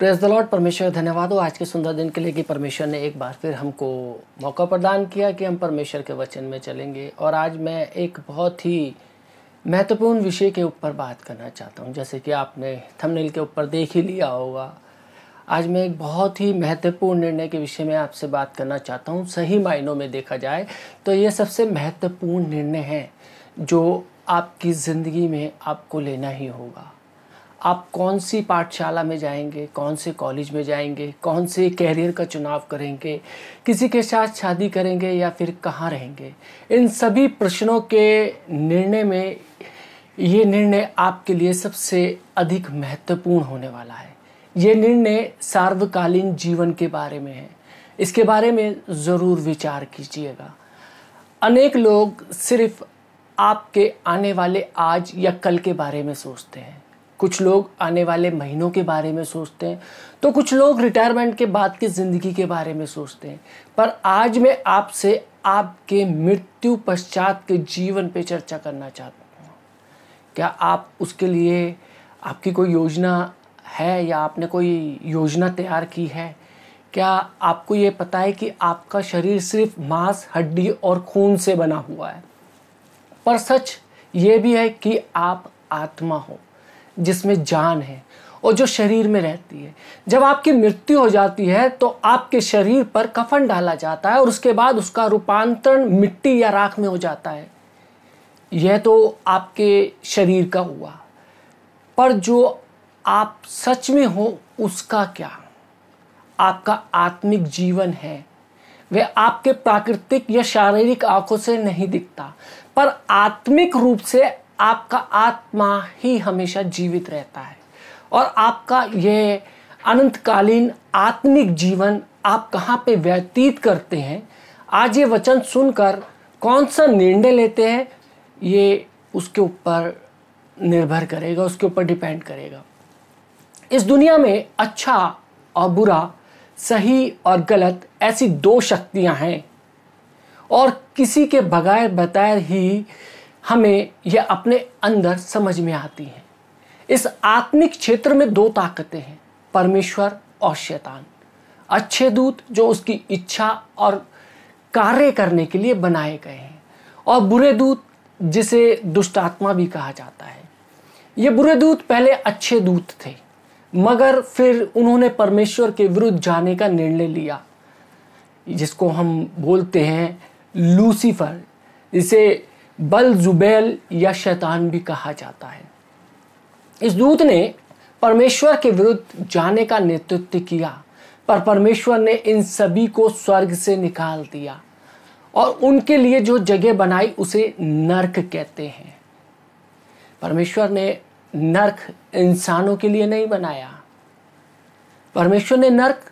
Praise the Lord. परमेश्वर धन्यवाद हो आज के सुंदर दिन के लिए कि परमेश्वर ने एक बार फिर हमको मौका प्रदान किया कि हम परमेश्वर के वचन में चलेंगे। और आज मैं एक बहुत ही महत्वपूर्ण विषय के ऊपर बात करना चाहता हूं। जैसे कि आपने थंबनेल के ऊपर देख ही लिया होगा, आज मैं एक बहुत ही महत्वपूर्ण निर्णय के विषय में आपसे बात करना चाहता हूं। सही मायनों में देखा जाए तो ये सबसे महत्वपूर्ण निर्णय है जो आपकी ज़िंदगी में आपको लेना ही होगा। आप कौन सी पाठशाला में जाएंगे, कौन से कॉलेज में जाएंगे, कौन से कैरियर का चुनाव करेंगे, किसी के साथ शादी करेंगे या फिर कहाँ रहेंगे, इन सभी प्रश्नों के निर्णय में ये निर्णय आपके लिए सबसे अधिक महत्वपूर्ण होने वाला है। ये निर्णय सार्वकालीन जीवन के बारे में है। इसके बारे में ज़रूर विचार कीजिएगा। अनेक लोग सिर्फ आपके आने वाले आज या कल के बारे में सोचते हैं, कुछ लोग आने वाले महीनों के बारे में सोचते हैं, तो कुछ लोग रिटायरमेंट के बाद की ज़िंदगी के बारे में सोचते हैं। पर आज मैं आपसे आपके मृत्यु पश्चात के जीवन पे चर्चा करना चाहता हूँ। क्या आप उसके लिए आपकी कोई योजना है या आपने कोई योजना तैयार की है? क्या आपको ये पता है कि आपका शरीर सिर्फ मांस, हड्डी और खून से बना हुआ है? पर सच ये भी है कि आप आत्मा हो जिसमें जान है और जो शरीर में रहती है। जब आपकी मृत्यु हो जाती है तो आपके शरीर पर कफन डाला जाता है और उसके बाद उसका रूपांतरण मिट्टी या राख में हो जाता है। यह तो आपके शरीर का हुआ, पर जो आप सच में हो उसका क्या? आपका आत्मिक जीवन है, वह आपके प्राकृतिक या शारीरिक आंखों से नहीं दिखता, पर आत्मिक रूप से आपका आत्मा ही हमेशा जीवित रहता है। और आपका यह अनंतकालीन आत्मिक जीवन आप कहाँ पे व्यतीत करते हैं, आज ये वचन सुनकर कौन सा निर्णय लेते हैं, ये उसके ऊपर निर्भर करेगा, उसके ऊपर डिपेंड करेगा। इस दुनिया में अच्छा और बुरा, सही और गलत, ऐसी दो शक्तियां हैं और किसी के बगैर बताए ही हमें यह अपने अंदर समझ में आती है। इस आत्मिक क्षेत्र में दो ताकतें हैं, परमेश्वर और शैतान। अच्छे दूत जो उसकी इच्छा और कार्य करने के लिए बनाए गए हैं, और बुरे दूत जिसे दुष्ट आत्मा भी कहा जाता है। ये बुरे दूत पहले अच्छे दूत थे, मगर फिर उन्होंने परमेश्वर के विरुद्ध जाने का निर्णय लिया, जिसको हम बोलते हैं लूसीफर, जिसे बलजुबैल या शैतान भी कहा जाता है। इस दूत ने परमेश्वर के विरुद्ध जाने का नेतृत्व किया, पर परमेश्वर ने इन सभी को स्वर्ग से निकाल दिया और उनके लिए जो जगह बनाई उसे नर्क कहते हैं। परमेश्वर ने नर्क इंसानों के लिए नहीं बनाया, परमेश्वर ने नर्क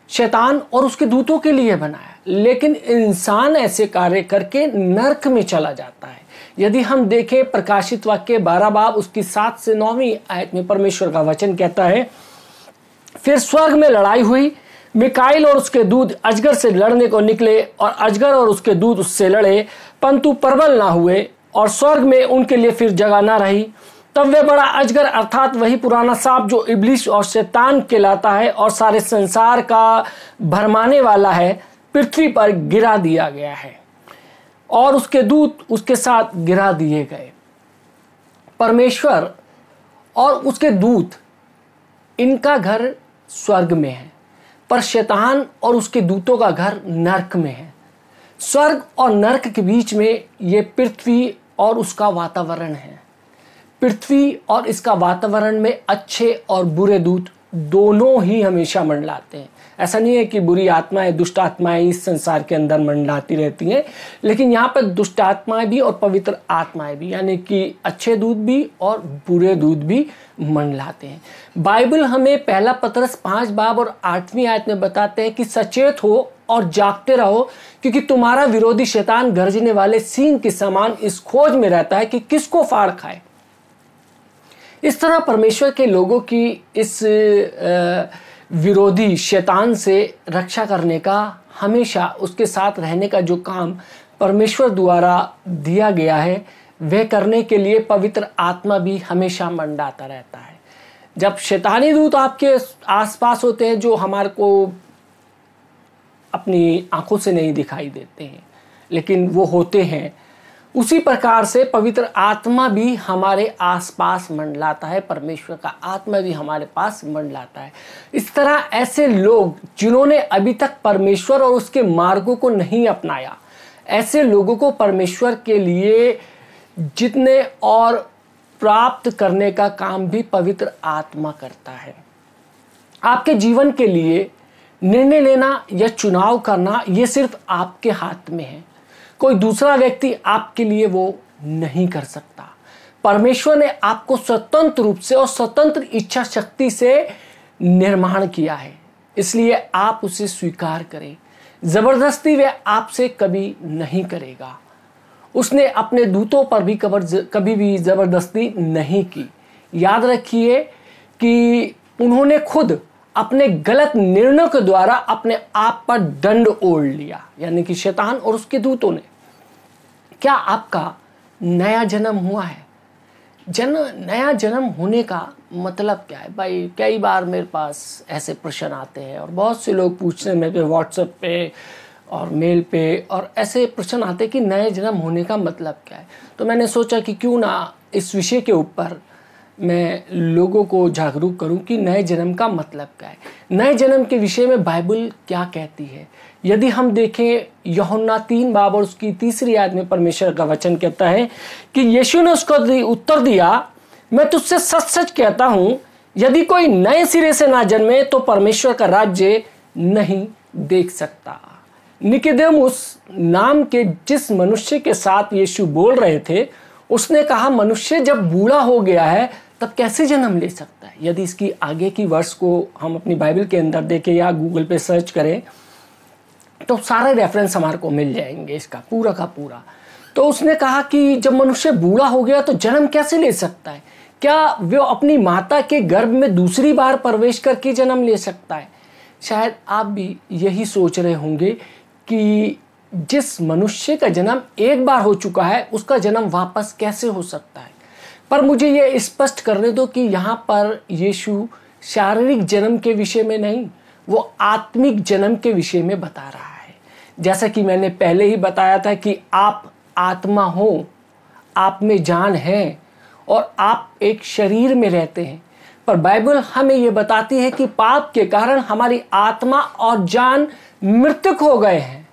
शैतान और उसके दूतों के लिए बनाया। लेकिन इंसान ऐसे कार्य करके नर्क में चला जाता है। यदि हम देखें प्रकाशित वाक्य 12 बाब उसकी 7 से 9वीं आयत में परमेश्वर का वचन कहता है, फिर स्वर्ग में लड़ाई हुई, मिकाइल और उसके दूत अजगर से लड़ने को निकले और अजगर और उसके दूत उससे लड़े, परंतु प्रबल ना हुए और स्वर्ग में उनके लिए फिर जगह ना रही। तब वे बड़ा अजगर अर्थात वही पुराना सांप जो इब्लीस और शैतान कहलाता है और सारे संसार का भरमाने वाला है, पृथ्वी पर गिरा दिया गया है और उसके दूत उसके साथ गिरा दिए गए। परमेश्वर और उसके दूत, इनका घर स्वर्ग में है, पर शैतान और उसके दूतों का घर नर्क में है। स्वर्ग और नर्क के बीच में ये पृथ्वी और उसका वातावरण है। पृथ्वी और इसका वातावरण में अच्छे और बुरे दूत दोनों ही हमेशा मंडलाते हैं। ऐसा नहीं है कि बुरी आत्माएं, दुष्ट आत्माएं इस संसार के अंदर मंडलाती रहती हैं, लेकिन यहाँ पर दुष्ट आत्माएं भी और पवित्र आत्माएं भी, यानी कि अच्छे दूत भी और बुरे दूत भी मंडलाते हैं। बाइबल हमें पहला पतरस 5 बाब और 8वीं आयत में बताते हैं कि सचेत हो और जागते रहो, क्योंकि तुम्हारा विरोधी शैतान गरजने वाले सिंह के समान इस खोज में रहता है कि किसको फाड़ खाए। इस तरह परमेश्वर के लोगों की इस विरोधी शैतान से रक्षा करने का, हमेशा उसके साथ रहने का जो काम परमेश्वर द्वारा दिया गया है, वह करने के लिए पवित्र आत्मा भी हमेशा मंडाता रहता है। जब शैतानी दूत आपके आसपास होते हैं जो हमारे को अपनी आंखों से नहीं दिखाई देते हैं लेकिन वो होते हैं, उसी प्रकार से पवित्र आत्मा भी हमारे आसपास मंडलाता है, परमेश्वर का आत्मा भी हमारे पास मंडलाता है। इस तरह ऐसे लोग जिन्होंने अभी तक परमेश्वर और उसके मार्गों को नहीं अपनाया, ऐसे लोगों को परमेश्वर के लिए जितने और प्राप्त करने का काम भी पवित्र आत्मा करता है। आपके जीवन के लिए निर्णय लेना या चुनाव करना ये सिर्फ आपके हाथ में है, कोई दूसरा व्यक्ति आपके लिए वो नहीं कर सकता। परमेश्वर ने आपको स्वतंत्र रूप से और स्वतंत्र इच्छा शक्ति से निर्माण किया है, इसलिए आप उसे स्वीकार करें। जबरदस्ती वह आपसे कभी नहीं करेगा। उसने अपने दूतों पर भी कभी भी जबरदस्ती नहीं की। याद रखिए कि उन्होंने खुद अपने गलत निर्णयों के द्वारा अपने आप पर दंड ओढ़ लिया, यानी कि शैतान और उसके दूतों ने। क्या आपका नया जन्म हुआ है? नया जन्म होने का मतलब क्या है? भाई कई बार मेरे पास ऐसे प्रश्न आते हैं और बहुत से लोग पूछते हैं मेरे पे व्हाट्सएप पे और मेल पे, और ऐसे प्रश्न आते हैं कि नए जन्म होने का मतलब क्या है। तो मैंने सोचा कि क्यों ना इस विषय के ऊपर मैं लोगों को जागरूक करूं कि नए जन्म का मतलब क्या है। नए जन्म के विषय में बाइबल क्या कहती है? यदि हम देखें यूहन्ना 3 बाब और उसकी 3री आयत में परमेश्वर का वचन कहता है कि यीशु ने उसको उत्तर दिया, मैं तुझसे सच सच कहता हूं, यदि कोई नए सिरे से ना जन्मे तो परमेश्वर का राज्य नहीं देख सकता। निकोदेमुस नाम के जिस मनुष्य के साथ यीशु बोल रहे थे, उसने कहा मनुष्य जब बूढ़ा हो गया है तब कैसे जन्म ले सकता है? यदि इसकी आगे की वर्ष को हम अपनी बाइबल के अंदर देखें या गूगल पे सर्च करें तो सारे रेफरेंस हमारे को मिल जाएंगे इसका पूरा का पूरा। तो उसने कहा कि जब मनुष्य बूढ़ा हो गया तो जन्म कैसे ले सकता है? क्या वो अपनी माता के गर्भ में दूसरी बार प्रवेश करके जन्म ले सकता है? शायद आप भी यही सोच रहे होंगे कि जिस मनुष्य का जन्म एक बार हो चुका है उसका जन्म वापस कैसे हो सकता है। पर मुझे ये स्पष्ट करने दो कि यहाँ पर यीशु शारीरिक जन्म के विषय में नहीं, वो आत्मिक जन्म के विषय में बता रहा है। जैसा कि मैंने पहले ही बताया था कि आप आत्मा हो, आप में जान है और आप एक शरीर में रहते हैं, पर बाइबल हमें ये बताती है कि पाप के कारण हमारी आत्मा और जान मृतक हो गए हैं।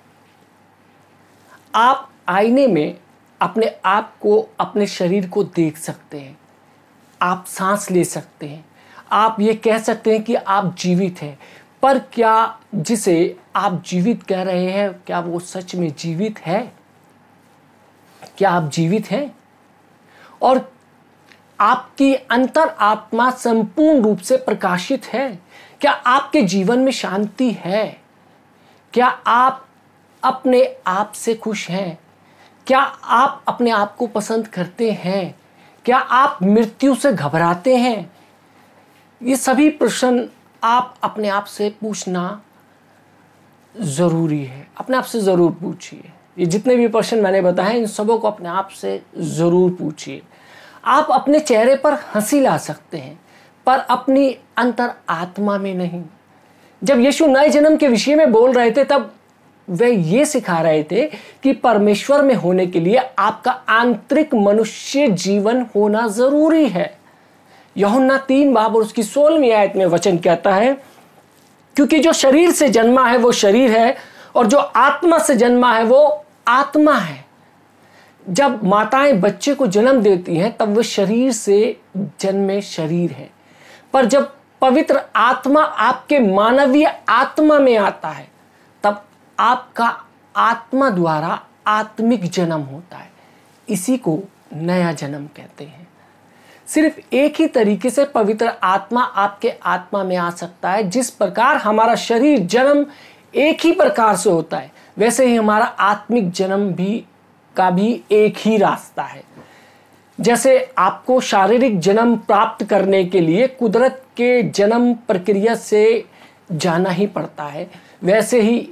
आप आईने में अपने आप को, अपने शरीर को देख सकते हैं, आप सांस ले सकते हैं, आप ये कह सकते हैं कि आप जीवित हैं, पर क्या जिसे आप जीवित कह रहे हैं क्या वो सच में जीवित है? क्या आप जीवित हैं? और आपकी अंतर आत्मा संपूर्ण रूप से प्रकाशित है? क्या आपके जीवन में शांति है? क्या आप अपने आप से खुश हैं? क्या आप अपने आप को पसंद करते हैं? क्या आप मृत्यु से घबराते हैं? ये सभी प्रश्न आप अपने आप से पूछना जरूरी है। अपने आप से जरूर पूछिए। ये जितने भी प्रश्न मैंने बताए इन सबों को अपने आप से जरूर पूछिए। आप अपने चेहरे पर हंसी ला सकते हैं पर अपनी अंतर आत्मा में नहीं। जब यीशु नए जन्म के विषय में बोल रहे थे तब वे ये सिखा रहे थे कि परमेश्वर में होने के लिए आपका आंतरिक मनुष्य जीवन होना जरूरी है। यूहन्ना 3 बाब और उसकी 16वीं आयत में वचन कहता है, क्योंकि जो शरीर से जन्मा है वो शरीर है और जो आत्मा से जन्मा है वो आत्मा है। जब माताएं बच्चे को जन्म देती हैं तब वह शरीर से जन्मे शरीर है, पर जब पवित्र आत्मा आपके मानवीय आत्मा में आता है तब आपका आत्मा द्वारा आत्मिक जन्म होता है। इसी को नया जन्म कहते हैं। सिर्फ एक ही तरीके से पवित्र आत्मा आपके आत्मा में आ सकता है। जिस प्रकार हमारा शरीर जन्म एक ही प्रकार से होता है वैसे ही हमारा आत्मिक जन्म का भी एक ही रास्ता है। जैसे आपको शारीरिक जन्म प्राप्त करने के लिए कुदरत के जन्म प्रक्रिया से जाना ही पड़ता है, वैसे ही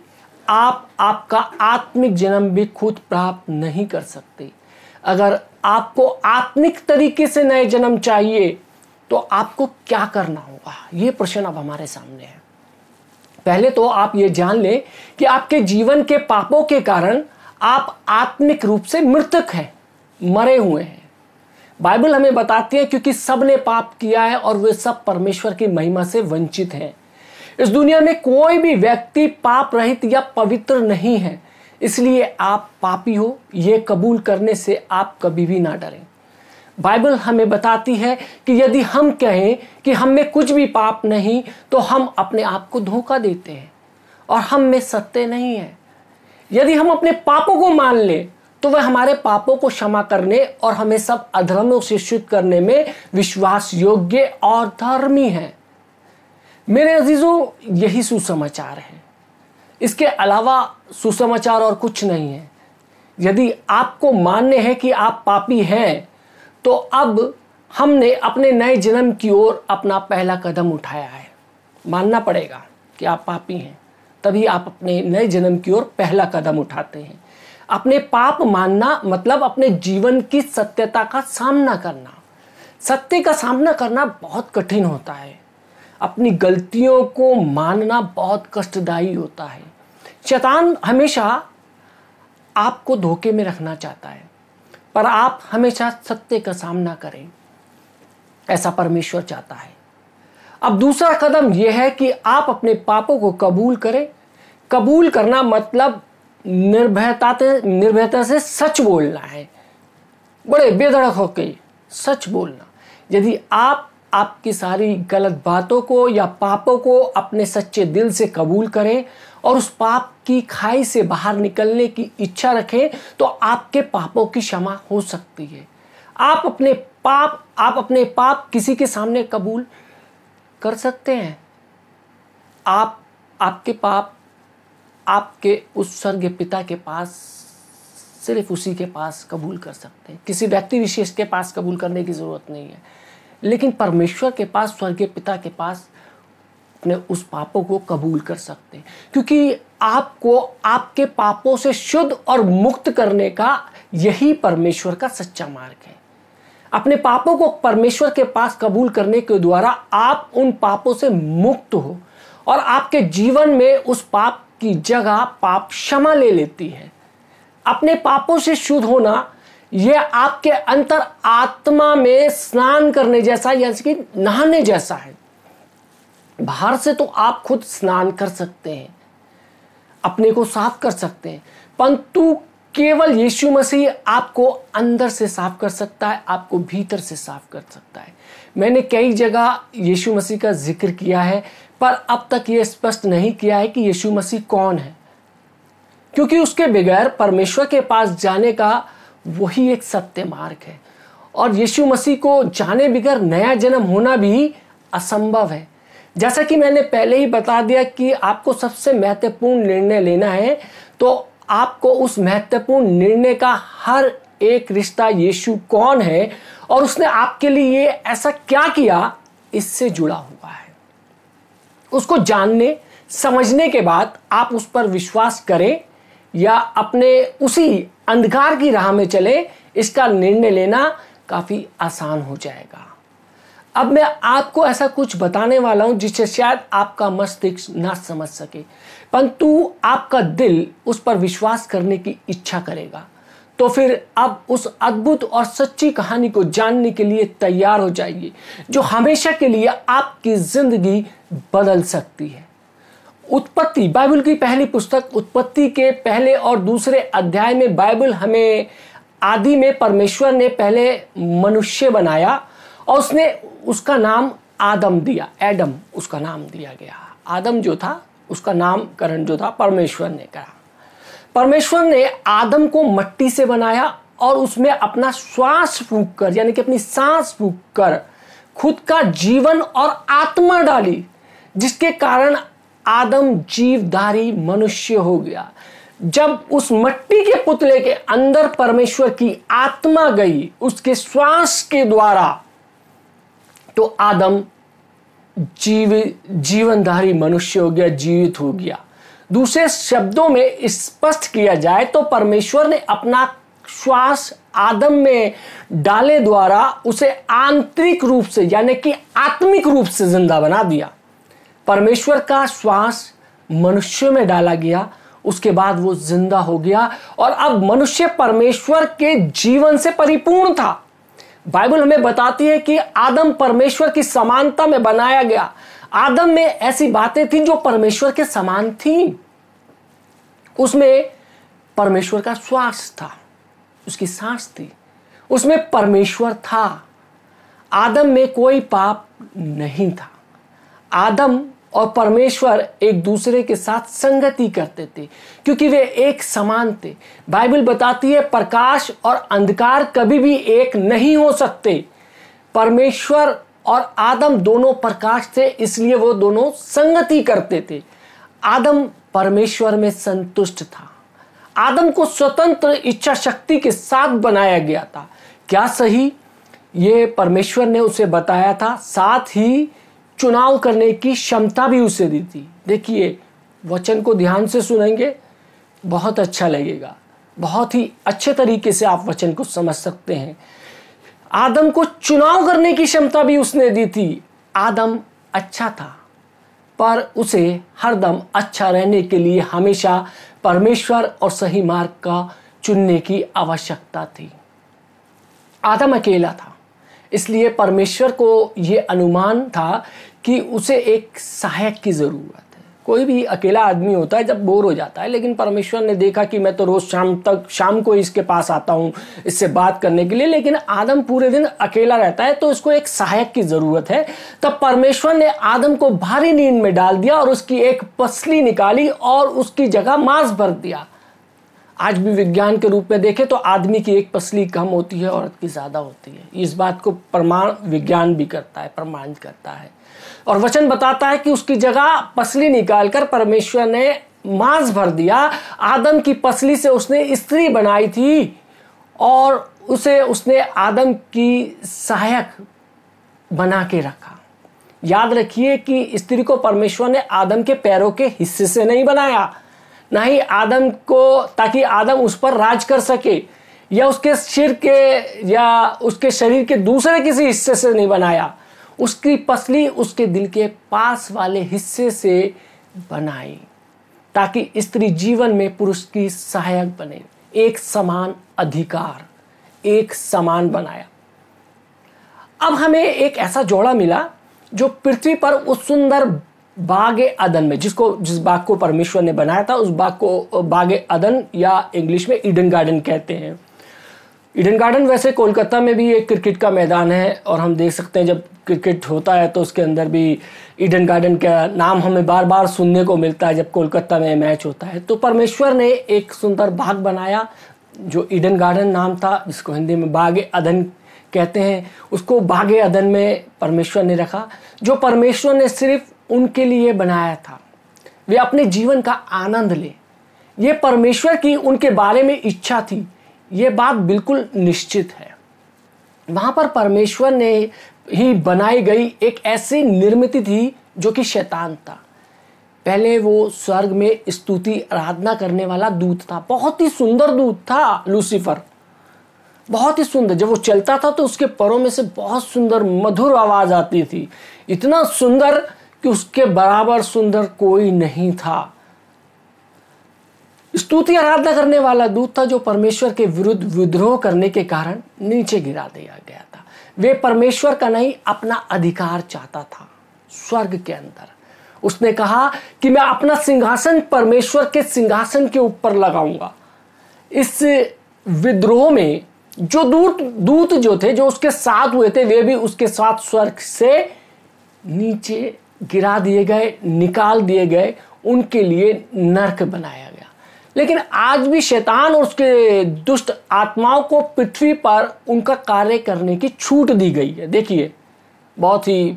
आपका आत्मिक जन्म भी खुद प्राप्त नहीं कर सकते। अगर आपको आत्मिक तरीके से नए जन्म चाहिए तो आपको क्या करना होगा, ये प्रश्न अब हमारे सामने है। पहले तो आप ये जान लें कि आपके जीवन के पापों के कारण आप आत्मिक रूप से मृतक हैं, मरे हुए हैं। बाइबल हमें बताती है क्योंकि सब ने पाप किया है और वे सब परमेश्वर की महिमा से वंचित हैं। इस दुनिया में कोई भी व्यक्ति पाप रहित या पवित्र नहीं है, इसलिए आप पापी हो, ये कबूल करने से आप कभी भी ना डरें। बाइबल हमें बताती है कि यदि हम कहें कि हम में कुछ भी पाप नहीं तो हम अपने आप को धोखा देते हैं और हम में सत्य नहीं है। यदि हम अपने पापों को मान लें तो वह हमारे पापों को क्षमा करने और हमें सब अधर्मों से शुद्ध करने में विश्वास योग्य और धर्मी है। मेरे अजीजों, यही सुसमाचार है, इसके अलावा सुसमाचार और कुछ नहीं है। यदि आपको मानने हैं कि आप पापी हैं तो अब हमने अपने नए जन्म की ओर अपना पहला कदम उठाया है। मानना पड़ेगा कि आप पापी हैं, तभी आप अपने नए जन्म की ओर पहला कदम उठाते हैं। अपने पाप मानना मतलब अपने जीवन की सत्यता का सामना करना। सत्य का सामना करना बहुत कठिन होता है। अपनी गलतियों को मानना बहुत कष्टदायी होता है। शैतान हमेशा आपको धोखे में रखना चाहता है, पर आप हमेशा सत्य का सामना करें, ऐसा परमेश्वर चाहता है। अब दूसरा कदम यह है कि आप अपने पापों को कबूल करें। कबूल करना मतलब निर्भयता से सच बोलना है, बड़े बेधड़क होकर सच बोलना। यदि आप आपकी सारी गलत बातों को या पापों को अपने सच्चे दिल से कबूल करें और उस पाप की खाई से बाहर निकलने की इच्छा रखें तो आपके पापों की क्षमा हो सकती है। आप अपने पाप किसी के सामने कबूल कर सकते हैं। आपके पाप आपके उस स्वर्गीय पिता के पास, सिर्फ उसी के पास कबूल कर सकते हैं। किसी व्यक्ति विशेष के पास कबूल करने की जरूरत नहीं है, लेकिन परमेश्वर के पास, स्वर्गीय पिता के पास अपने उस पापों को कबूल कर सकते हैं, क्योंकि आपको आपके पापों से शुद्ध और मुक्त करने का यही परमेश्वर का सच्चा मार्ग है। अपने पापों को परमेश्वर के पास कबूल करने के द्वारा आप उन पापों से मुक्त हो और आपके जीवन में उस पाप की जगह पाप क्षमा ले लेती है। अपने पापों से शुद्ध होना यह आपके अंतर आत्मा में स्नान करने जैसा, यानी कि नहाने जैसा है। बाहर से तो आप खुद स्नान कर सकते हैं, अपने को साफ कर सकते हैं, परंतु केवल यीशु मसीह आपको अंदर से साफ कर सकता है, आपको भीतर से साफ कर सकता है। मैंने कई जगह यीशु मसीह का जिक्र किया है, पर अब तक यह स्पष्ट नहीं किया है कि यीशु मसीह कौन है, क्योंकि उसके बगैर परमेश्वर के पास जाने का वही एक सत्य मार्ग है। और यीशु मसीह को जाने बगैर नया जन्म होना भी असंभव है। जैसा कि मैंने पहले ही बता दिया कि आपको सबसे महत्वपूर्ण निर्णय लेना है, तो आपको उस महत्वपूर्ण निर्णय का हर एक रिश्ता यीशु कौन है और उसने आपके लिए ऐसा क्या किया, इससे जुड़ा हुआ है। उसको जानने समझने के बाद आप उस पर विश्वास करें या अपने उसी अंधकार की राह में चले, इसका निर्णय लेना काफी आसान हो जाएगा। अब मैं आपको ऐसा कुछ बताने वाला हूं जिससे शायद आपका मस्तिष्क ना समझ सके, परंतु आपका दिल उस पर विश्वास करने की इच्छा करेगा। तो फिर अब उस अद्भुत और सच्ची कहानी को जानने के लिए तैयार हो जाइए, जो हमेशा के लिए आपकी जिंदगी बदल सकती है। उत्पत्ति, बाइबल की पहली पुस्तक उत्पत्ति के पहले और दूसरे अध्याय में बाइबल हमें आदि में परमेश्वर ने पहले मनुष्य बनाया और उसने उसका नाम आदम दिया, एडम उसका नाम दिया गया। आदम जो था उसका नामकरण जो था परमेश्वर ने करा। परमेश्वर ने आदम को मिट्टी से बनाया और उसमें अपना श्वास फूंक कर, यानी कि अपनी सांस फूंक कर खुद का जीवन और आत्मा डाली, जिसके कारण आदम जीवधारी मनुष्य हो गया। जब उस मिट्टी के पुतले के अंदर परमेश्वर की आत्मा गई उसके श्वास के द्वारा, तो आदम जीवनधारी मनुष्य हो गया, जीवित हो गया। दूसरे शब्दों में स्पष्ट किया जाए तो परमेश्वर ने अपना श्वास आदम में डाले द्वारा उसे आंतरिक रूप से यानी कि आत्मिक रूप से जिंदा बना दिया। परमेश्वर का श्वास मनुष्य में डाला गया, उसके बाद वो जिंदा हो गया और अब मनुष्य परमेश्वर के जीवन से परिपूर्ण था। बाइबल हमें बताती है कि आदम परमेश्वर की समानता में बनाया गया। आदम में ऐसी बातें थी जो परमेश्वर के समान थी। उसमें परमेश्वर का श्वास था, उसकी सांस थी, उसमें परमेश्वर था। आदम में कोई पाप नहीं था। आदम और परमेश्वर एक दूसरे के साथ संगति करते थे क्योंकि वे एक समान थे। बाइबल बताती है प्रकाश और अंधकार कभी भी एक नहीं हो सकते। परमेश्वर और आदम दोनों प्रकाश थे, इसलिए वो दोनों संगति करते थे। आदम परमेश्वर में संतुष्ट था। आदम को स्वतंत्र इच्छा शक्ति के साथ बनाया गया था। क्या सही? ये परमेश्वर ने उसे बताया था, साथ ही चुनाव करने की क्षमता भी उसे दी थी। देखिए, वचन को ध्यान से सुनेंगे, बहुत अच्छा लगेगा। बहुत ही अच्छे तरीके से आप वचन को समझ सकते हैं। आदम को चुनाव करने की क्षमता भी उसने दी थी। आदम अच्छा था, पर उसे हरदम अच्छा रहने के लिए हमेशा परमेश्वर और सही मार्ग का चुनने की आवश्यकता थी। आदम अकेला था, इसलिए परमेश्वर को यह अनुमान था कि उसे एक सहायक की जरूरत है। कोई भी अकेला आदमी होता है जब बोर हो जाता है, लेकिन परमेश्वर ने देखा कि मैं तो रोज शाम को इसके पास आता हूँ इससे बात करने के लिए, लेकिन आदम पूरे दिन अकेला रहता है, तो इसको एक सहायक की जरूरत है। तब परमेश्वर ने आदम को भारी नींद में डाल दिया और उसकी एक पसली निकाली और उसकी जगह मांस भर दिया। आज भी विज्ञान के रूप में देखें तो आदमी की एक पसली कम होती है, औरत की ज्यादा होती है। इस बात को प्रमाण विज्ञान भी करता है, प्रमाण करता है। और वचन बताता है कि उसकी जगह पसली निकालकर परमेश्वर ने मांस भर दिया। आदम की पसली से उसने स्त्री बनाई थी और उसने आदम की सहायक बना के रखा। याद रखिए कि स्त्री को परमेश्वर ने आदम के पैरों के हिस्से से नहीं बनाया, ना ही आदम को ताकि आदम उस पर राज कर सके, या उसके सिर के या उसके शरीर के दूसरे किसी हिस्से से नहीं बनाया। उसकी पसली उसके दिल के पास वाले हिस्से से बनाई ताकि स्त्री जीवन में पुरुष की सहायक बने। एक समान अधिकार, एक समान बनाया। अब हमें एक ऐसा जोड़ा मिला जो पृथ्वी पर उस सुंदर बाग अदन में, जिस बाग को परमेश्वर ने बनाया था, उस बाग को बाग अदन या इंग्लिश में ईडन गार्डन कहते हैं। ईडन गार्डन वैसे कोलकाता में भी एक क्रिकेट का मैदान है और हम देख सकते हैं जब क्रिकेट होता है तो उसके अंदर भी ईडन गार्डन का नाम हमें बार बार सुनने को मिलता है जब कोलकाता में मैच होता है। तो परमेश्वर ने एक सुंदर बाग बनाया जो ईडन गार्डन नाम था, जिसको हिंदी में बाग अदन कहते हैं। उसको बाग अदन में परमेश्वर ने रखा, जो परमेश्वर ने सिर्फ उनके लिए बनाया था। वे अपने जीवन का आनंद ले, ये परमेश्वर की उनके बारे में इच्छा थी। ये बात बिल्कुल निश्चित है। वहां पर परमेश्वर ने ही बनाई गई एक ऐसी निर्मित थी जो कि शैतान था। पहले वो स्वर्ग में स्तुति आराधना करने वाला दूत था, बहुत ही सुंदर दूत था लूसीफर, बहुत ही सुंदर। जब वो चलता था तो उसके पैरों में से बहुत सुंदर मधुर आवाज आती थी, इतना सुंदर कि उसके बराबर सुंदर कोई नहीं था। स्तुति आराधना करने वाला दूत था जो परमेश्वर के विरुद्ध विद्रोह करने के कारण नीचे गिरा दिया गया था। वे परमेश्वर का नहीं अपना अधिकार चाहता था स्वर्ग के अंदर। उसने कहा कि मैं अपना सिंहासन परमेश्वर के सिंहासन के ऊपर लगाऊंगा। इस विद्रोह में जो दूत जो थे, जो उसके साथ हुए थे, वे भी उसके साथ स्वर्ग से नीचे गिरा दिए गए, निकाल दिए गए। उनके लिए नरक बनाया गया। लेकिन आज भी शैतान और उसके दुष्ट आत्माओं को पृथ्वी पर उनका कार्य करने की छूट दी गई है। देखिए, बहुत ही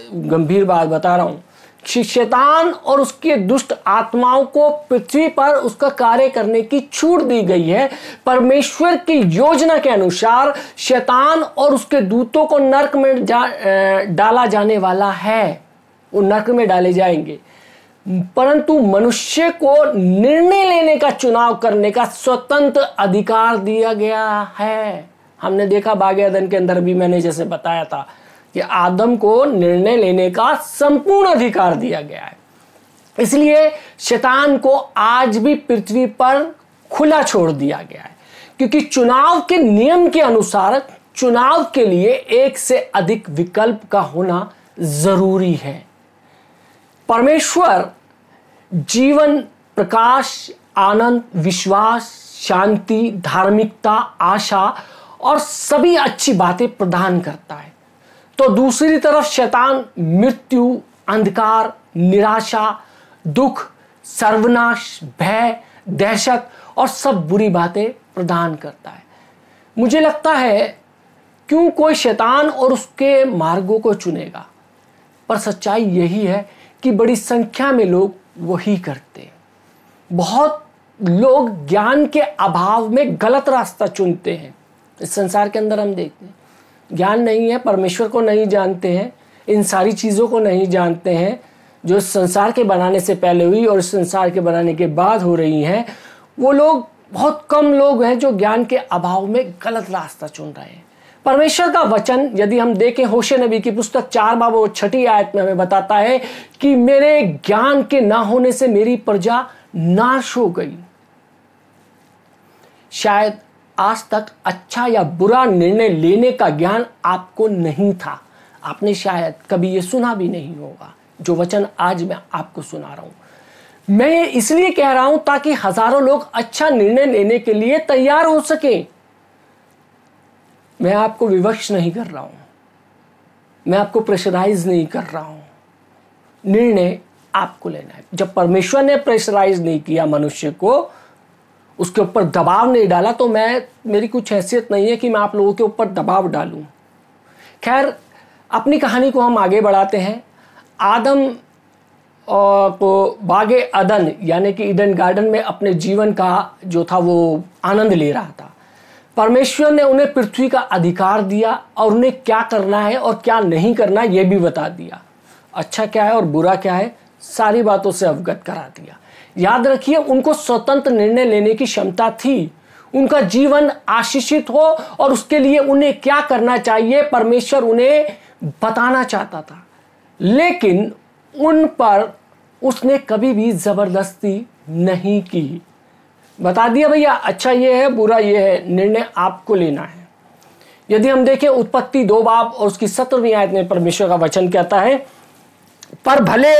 गंभीर बात बता रहा हूं। शैतान और उसके दुष्ट आत्माओं को पृथ्वी पर उसका कार्य करने की छूट दी गई है। परमेश्वर की योजना के अनुसार शैतान और उसके दूतों को नरक में डाला जाने वाला है। वो नरक में डाले जाएंगे। परंतु मनुष्य को निर्णय लेने का, चुनाव करने का स्वतंत्र अधिकार दिया गया है। हमने देखा बागे अदन के अंदर भी, मैंने जैसे बताया था कि आदम को निर्णय लेने का संपूर्ण अधिकार दिया गया है। इसलिए शैतान को आज भी पृथ्वी पर खुला छोड़ दिया गया है, क्योंकि चुनाव के नियम के अनुसार चुनाव के लिए एक से अधिक विकल्प का होना जरूरी है। परमेश्वर जीवन, प्रकाश, आनंद, विश्वास, शांति, धार्मिकता, आशा और सभी अच्छी बातें प्रदान करता है, तो दूसरी तरफ शैतान मृत्यु, अंधकार, निराशा, दुख, सर्वनाश, भय, दहशत और सब बुरी बातें प्रदान करता है। मुझे लगता है क्यों कोई शैतान और उसके मार्गों को चुनेगा, पर सच्चाई यही है कि बड़ी संख्या में लोग वही करते हैं। बहुत लोग ज्ञान के अभाव में गलत रास्ता चुनते हैं। इस संसार के अंदर हम देखते हैं ज्ञान नहीं है, परमेश्वर को नहीं जानते हैं, इन सारी चीज़ों को नहीं जानते हैं जो इस संसार के बनाने से पहले हुई और इस संसार के बनाने के बाद हो रही हैं। वो लोग, बहुत कम लोग हैं जो ज्ञान के अभाव में गलत रास्ता चुन रहे हैं। परमेश्वर का वचन यदि हम देखें, होशे नबी की पुस्तक 4 बाब और 6 आयत में हमें बताता है कि मेरे ज्ञान के ना होने से मेरी प्रजा नाश हो गई। शायद आज तक अच्छा या बुरा निर्णय लेने का ज्ञान आपको नहीं था। आपने शायद कभी ये सुना भी नहीं होगा जो वचन आज मैं आपको सुना रहा हूं। मैं ये इसलिए कह रहा हूं ताकि हजारों लोग अच्छा निर्णय लेने के लिए तैयार हो सके। मैं आपको विवश नहीं कर रहा हूं, मैं आपको प्रेशराइज नहीं कर रहा हूं। निर्णय आपको लेना है। जब परमेश्वर ने प्रेशराइज नहीं किया मनुष्य को, उसके ऊपर दबाव नहीं डाला, तो मेरी कुछ हैसियत नहीं है कि मैं आप लोगों के ऊपर दबाव डालूं। खैर, अपनी कहानी को हम आगे बढ़ाते हैं। आदम को बागे अदन यानी कि ईडन गार्डन में अपने जीवन का जो था वो आनंद ले रहा था। परमेश्वर ने उन्हें पृथ्वी का अधिकार दिया और उन्हें क्या करना है और क्या नहीं करना है ये भी बता दिया। अच्छा क्या है और बुरा क्या है, सारी बातों से अवगत करा दिया। याद रखिए, उनको स्वतंत्र निर्णय लेने की क्षमता थी। उनका जीवन आशीषित हो और उसके लिए उन्हें क्या करना चाहिए परमेश्वर उन्हें बताना चाहता था, लेकिन उन पर उसने कभी भी जबरदस्ती नहीं की। बता दिया भैया अच्छा ये है, बुरा ये है, निर्णय आपको लेना है। यदि हम देखें उत्पत्ति 2 बाब और उसकी 17वीं आयत में परमेश्वर का वचन कहता है, पर भले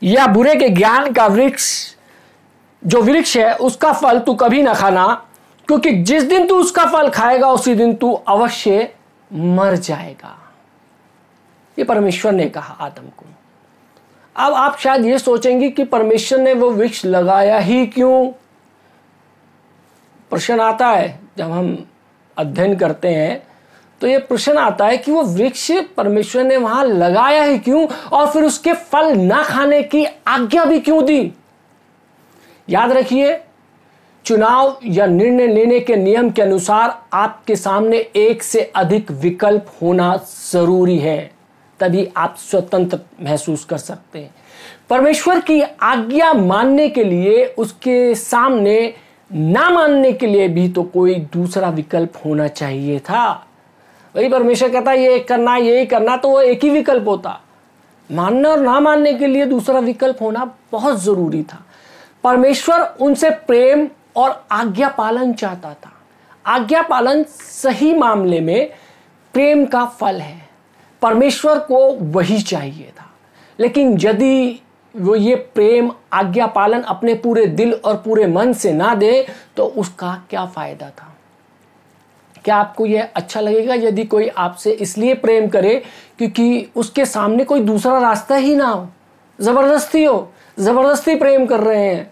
या बुरे के ज्ञान का वृक्ष, जो वृक्ष है उसका फल तू कभी ना खाना, क्योंकि जिस दिन तू उसका फल खाएगा उसी दिन तू अवश्य मर जाएगा। ये परमेश्वर ने कहा आदम को। अब आप शायद ये सोचेंगे कि परमेश्वर ने वो वृक्ष लगाया ही क्यों। प्रश्न आता है जब हम अध्ययन करते हैं, तो ये प्रश्न आता है कि वो वृक्ष परमेश्वर ने वहां लगाया ही क्यों और फिर उसके फल ना खाने की आज्ञा भी क्यों दी। याद रखिए, चुनाव या निर्णय लेने के नियम के अनुसार आपके सामने एक से अधिक विकल्प होना जरूरी है, तभी आप स्वतंत्र महसूस कर सकते हैं। परमेश्वर की आज्ञा मानने के लिए, उसके सामने ना मानने के लिए भी तो कोई दूसरा विकल्प होना चाहिए था। वही परमेश्वर कहता है ये करना यही करना, तो वो एक ही विकल्प होता। मानना और ना मानने के लिए दूसरा विकल्प होना बहुत जरूरी था। परमेश्वर उनसे प्रेम और आज्ञा पालन चाहता था। आज्ञा पालन सही मामले में प्रेम का फल है। परमेश्वर को वही चाहिए था, लेकिन यदि वो ये प्रेम, आज्ञा पालन अपने पूरे दिल और पूरे मन से ना दे तो उसका क्या फायदा था। क्या आपको यह अच्छा लगेगा यदि कोई आपसे इसलिए प्रेम करे क्योंकि उसके सामने कोई दूसरा रास्ता ही ना हो, जबरदस्ती हो, जबरदस्ती प्रेम कर रहे हैं।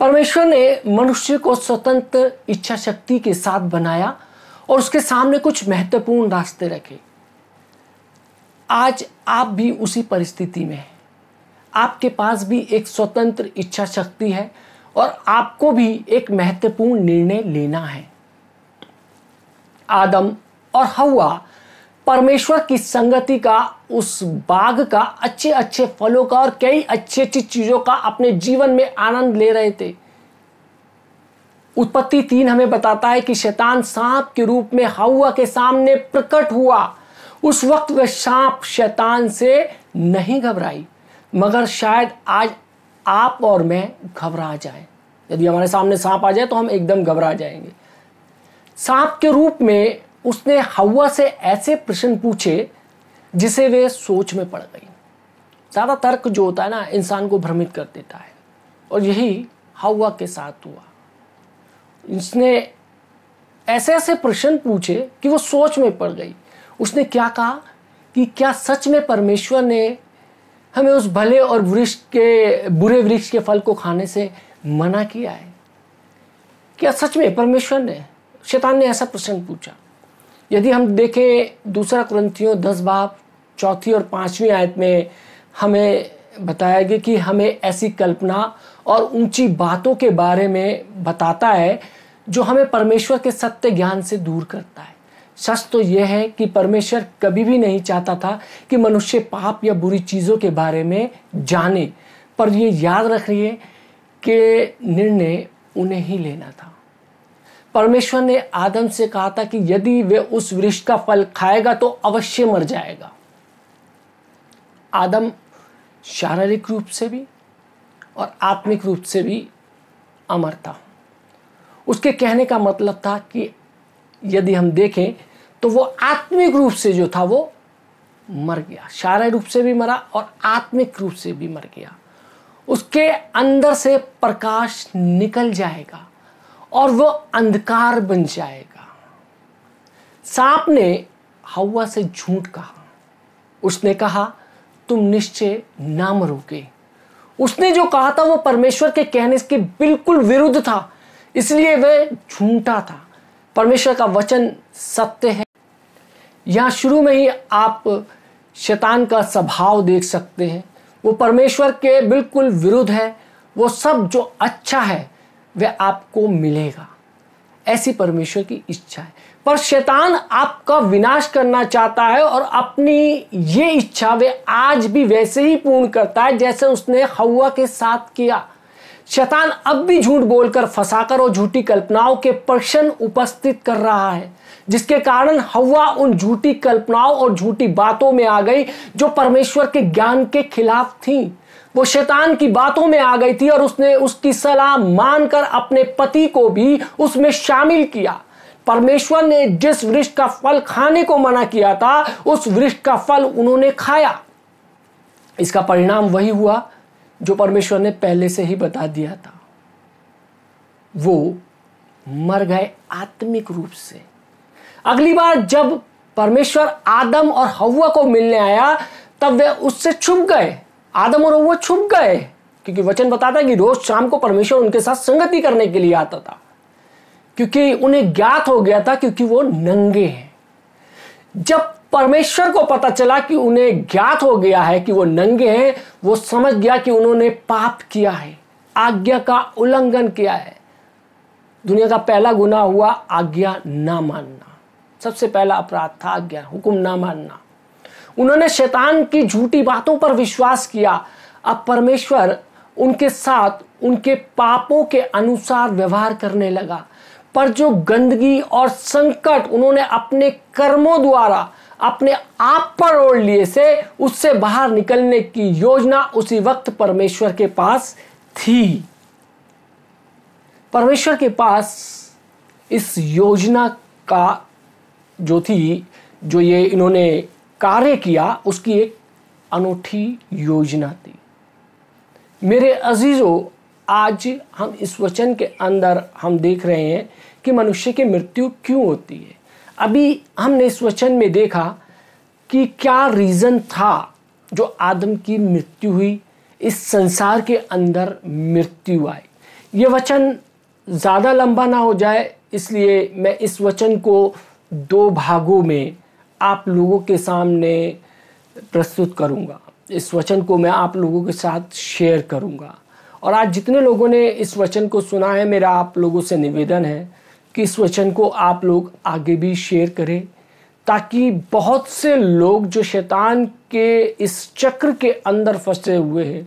परमेश्वर ने मनुष्य को स्वतंत्र इच्छा शक्ति के साथ बनाया और उसके सामने कुछ महत्वपूर्ण रास्ते रखे। आज आप भी उसी परिस्थिति में हैं। आपके पास भी एक स्वतंत्र इच्छा शक्ति है और आपको भी एक महत्वपूर्ण निर्णय लेना है। आदम और हव्वा परमेश्वर की संगति का, उस बाग का, अच्छे अच्छे फलों का और कई अच्छी अच्छी चीजों का अपने जीवन में आनंद ले रहे थे। उत्पत्ति 3 हमें बताता है कि शैतान सांप के रूप में हव्वा के सामने प्रकट हुआ। उस वक्त वह सांप शैतान से नहीं घबराई, मगर शायद आज आप और मैं घबरा जाएं। यदि हमारे सामने सांप आ जाए तो हम एकदम घबरा जाएंगे। सांप के रूप में उसने हव्वा से ऐसे प्रश्न पूछे जिसे वे सोच में पड़ गई। ज़्यादा तर्क जो होता है ना, इंसान को भ्रमित कर देता है, और यही हव्वा के साथ हुआ। उसने ऐसे ऐसे प्रश्न पूछे कि वो सोच में पड़ गई। उसने क्या कहा कि क्या सच में परमेश्वर ने हमें उस भले और बुरे वृक्ष के फल को खाने से मना किया है? क्या सच में परमेश्वर ने, शैतान ने ऐसा प्रश्न पूछा? यदि हम देखें 2 कुरिन्थियों 10 बाब 4 और 5वीं आयत में हमें बताया गया कि हमें ऐसी कल्पना और ऊंची बातों के बारे में बताता है जो हमें परमेश्वर के सत्य ज्ञान से दूर करता है। सच तो यह है कि परमेश्वर कभी भी नहीं चाहता था कि मनुष्य पाप या बुरी चीज़ों के बारे में जाने, पर यह याद रखिए कि निर्णय उन्हें ही लेना था। परमेश्वर ने आदम से कहा था कि यदि वे उस वृक्ष का फल खाएगा तो अवश्य मर जाएगा। आदम शारीरिक रूप से भी और आत्मिक रूप से भी अमर था। उसके कहने का मतलब था कि यदि हम देखें तो वो आत्मिक रूप से जो था वो मर गया, शारीरिक रूप से भी मरा और आत्मिक रूप से भी मर गया। उसके अंदर से प्रकाश निकल जाएगा और वो अंधकार बन जाएगा। सांप ने हव्वा से झूठ कहा। उसने कहा तुम निश्चय ना मरोगे। उसने जो कहा था वो परमेश्वर के कहने के बिल्कुल विरुद्ध था, इसलिए वह झूठा था। परमेश्वर का वचन सत्य है। यहाँ शुरू में ही आप शैतान का स्वभाव देख सकते हैं। वो परमेश्वर के बिल्कुल विरुद्ध है। वो सब जो अच्छा है वह आपको मिलेगा, ऐसी परमेश्वर की इच्छा है। पर शैतान आपका विनाश करना चाहता है और अपनी ये इच्छा वह आज भी वैसे ही पूर्ण करता है जैसे उसने हव्वा के साथ किया। शैतान अब भी झूठ बोलकर, फंसाकर और झूठी कल्पनाओं के प्रश्न उपस्थित कर रहा है, जिसके कारण हव्वा उन झूठी कल्पनाओं और झूठी बातों में आ गई जो परमेश्वर के ज्ञान के खिलाफ थी। वो शैतान की बातों में आ गई थी और उसने उसकी सलाह मानकर अपने पति को भी उसमें शामिल किया। परमेश्वर ने जिस वृक्ष का फल खाने को मना किया था उस वृक्ष का फल उन्होंने खाया। इसका परिणाम वही हुआ जो परमेश्वर ने पहले से ही बता दिया था। वो मर गए आत्मिक रूप से। अगली बार जब परमेश्वर आदम और हव्वा को मिलने आया तब वे उससे छुप गए। आदम और हव्वा छुप गए क्योंकि वचन बताता है कि रोज शाम को परमेश्वर उनके साथ संगति करने के लिए आता था, क्योंकि उन्हें ज्ञात हो गया था, क्योंकि वो नंगे हैं। जब परमेश्वर को पता चला कि उन्हें ज्ञात हो गया है कि वो नंगे हैं, वो समझ गया कि उन्होंने पाप किया है, आज्ञा का उल्लंघन किया है। दुनिया का पहला गुनाह हुआ आज्ञा ना मानना। सबसे पहला अपराध था आज्ञा, हुक्म ना मानना। उन्होंने शैतान की झूठी बातों पर विश्वास किया। अब परमेश्वर उनके साथ उनके पापों के अनुसार व्यवहार करने लगा। पर जो गंदगी और संकट उन्होंने अपने कर्मों द्वारा अपने आप पर ओढ़ लिए से, उससे बाहर निकलने की योजना उसी वक्त परमेश्वर के पास थी। परमेश्वर के पास इस योजना का जो थी, जो ये इन्होंने कार्य किया, उसकी एक अनूठी योजना थी। मेरे अजीजों, आज हम इस वचन के अंदर हम देख रहे हैं कि मनुष्य की मृत्यु क्यों होती है। अभी हमने इस वचन में देखा कि क्या रीज़न था जो आदम की मृत्यु हुई, इस संसार के अंदर मृत्यु आई। ये वचन ज़्यादा लंबा ना हो जाए, इसलिए मैं इस वचन को 2 भागों में आप लोगों के सामने प्रस्तुत करूंगा। इस वचन को मैं आप लोगों के साथ शेयर करूंगा। और आज जितने लोगों ने इस वचन को सुना है, मेरा आप लोगों से निवेदन है कि इस वचन को आप लोग आगे भी शेयर करें, ताकि बहुत से लोग जो शैतान के इस चक्र के अंदर फंसे हुए हैं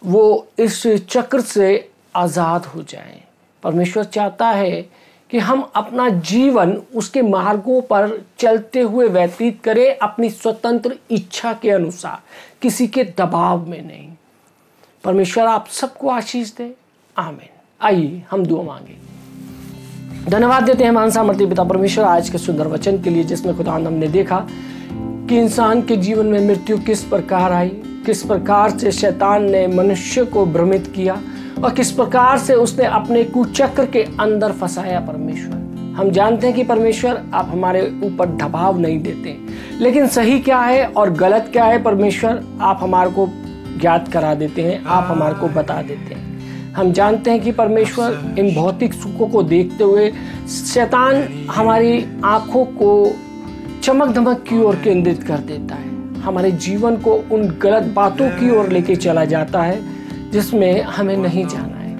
वो इस चक्र से आज़ाद हो जाएं। परमेश्वर चाहता है कि हम अपना जीवन उसके मार्गों पर चलते हुए व्यतीत करें, अपनी स्वतंत्र इच्छा के अनुसार, किसी के दबाव में नहीं। परमेश्वर आप सबको आशीष दे, आमीन। आइए हम दुआ मांगे। धन्यवाद देते हैं महान सामर्थी पिता परमेश्वर आज के सुंदर वचन के लिए, जिसमें खुदावंद हमने देखा कि इंसान के जीवन में मृत्यु किस प्रकार आई, किस प्रकार से शैतान ने मनुष्य को भ्रमित किया और किस प्रकार से उसने अपने कुचक्र के अंदर फंसाया। परमेश्वर हम जानते हैं कि परमेश्वर आप हमारे ऊपर दबाव नहीं देते, लेकिन सही क्या है और गलत क्या है परमेश्वर आप हमारे को ज्ञात करा देते हैं, आप हमारे को बता देते हैं। हम जानते हैं कि परमेश्वर इन भौतिक सुखों को देखते हुए शैतान हमारी आंखों को चमक धमक की ओर केंद्रित कर देता है, हमारे जीवन को उन गलत बातों की ओर लेके चला जाता है जिसमें हमें नहीं जाना है।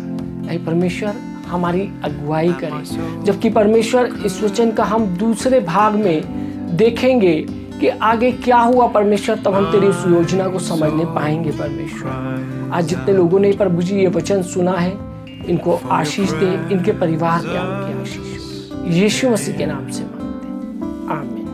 ऐ परमेश्वर हमारी अगुवाई करें, जबकि परमेश्वर इस वचन का हम दूसरे भाग में देखेंगे कि आगे क्या हुआ परमेश्वर, तब हम तेरी उस योजना को समझने पाएंगे। परमेश्वर आज जितने लोगों ने प्रभु जी ये वचन सुना है इनको आशीष दे, इनके परिवार पे आपकी आशीष, यीशु मसीह के नाम से मांगते हैं, आमीन।